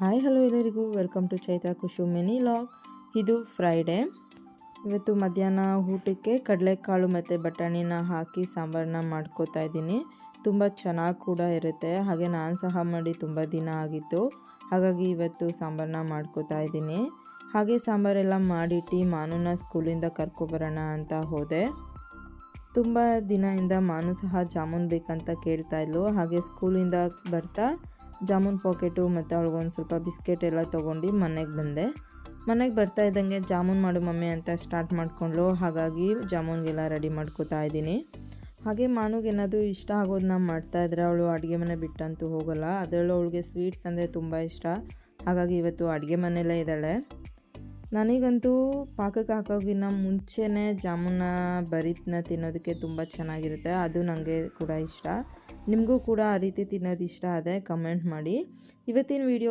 Hi hello ಎಲ್ಲರಿಗೂ welcome to Chaitra Kushu mini vlog. ಇದು Friday. ಇವತ್ತು ಮಧ್ಯಾಹ್ನ ಊಟಕ್ಕೆ ಕಡಲೆಕಾಳು ಮತ್ತು ಬಟಾಣಿನ ಹಾಕಿ ಸಾಂಬಾರನ್ನ ಮಾಡ್ಕೋತಾ ಇದ್ದೀನಿ. ತುಂಬ ಚೆನ್ನಾಗಿ ಕೂಡ ಇರುತ್ತೆ. ಹಾಗೆ ನಾನು ಸಹ ಮಾಡಿ ತುಂಬ ದಿನ ಆಗಿತ್ತು, ಹಾಗಾಗಿ ಇವತ್ತು ಸಾಂಬಾರನ್ನ ಮಾಡ್ಕೋತಾ ಇದ್ದೀನಿ. ಹಾಗೆ ಸಾಂಬಾರೆಲ್ಲ ಮಾಡಿಟ್ಟು ಮಾನುನ ಸ್ಕೂಲಿಂದ ಕರ್ಕೊಬರೋಣ ಅಂತ ಹೋದೆ. ತುಂಬ ದಿನದಿಂದ ಮಾನು ಸಹ ಜಾಮೂನ್ ಬೇಕಂತ ಕೇಳ್ತಾ ಇದ್ಲು. ಹಾಗೆ ಸ್ಕೂಲಿಂದ ಬರ್ತಾ ಜಾಮೂನ್ ಪಾಕೆಟು ಮತ್ತು ಅವಳಿಗೊಂದು ಸ್ವಲ್ಪ ಬಿಸ್ಕೆಟ್ ಎಲ್ಲ ತೊಗೊಂಡು ಮನೆಗೆ ಬರ್ತಾ ಇದ್ದಂಗೆ ಜಾಮೂನ್ ಮಾಡು ಮಮ್ಮಿ ಅಂತ ಸ್ಟಾರ್ಟ್ ಮಾಡ್ಕೊಂಡ್ಲು. ಹಾಗಾಗಿ ಜಾಮೂನ್ಗೆಲ್ಲ ರೆಡಿ ಮಾಡ್ಕೋತಾ ಇದ್ದೀನಿ. ಹಾಗೆ ಮಾನುಗೇನಾದರೂ ಇಷ್ಟ ಆಗೋದನ್ನ ಮಾಡ್ತಾಯಿದ್ರೆ ಅವಳು ಅಡುಗೆ ಮನೆ ಬಿಟ್ಟಂತೂ ಹೋಗೋಲ್ಲ. ಅದರಲ್ಲೂ ಅವಳಿಗೆ ಸ್ವೀಟ್ಸ್ ಅಂದರೆ ತುಂಬ ಇಷ್ಟ. ಹಾಗಾಗಿ ಇವತ್ತು ಅಡುಗೆ ಮನೆಯಲ್ಲೇ ಇದ್ದಾಳೆ. ನನಗಂತೂ ಪಾಕಕ್ಕೆ ಹಾಕೋಗಿನ್ನ ಮುಂಚೆನೇ ಜಾಮೂನ ಬರೀತನ್ನ ತಿನ್ನೋದಕ್ಕೆ ತುಂಬ ಚೆನ್ನಾಗಿರುತ್ತೆ. ಅದು ನನಗೆ ಕೂಡ ಇಷ್ಟ. ನಿಮಗೂ ಕೂಡ ಆ ರೀತಿ ತಿನ್ನೋದು ಇಷ್ಟ ಆದರೆ ಕಮೆಂಟ್ ಮಾಡಿ. ಇವತ್ತಿನ ವಿಡಿಯೋ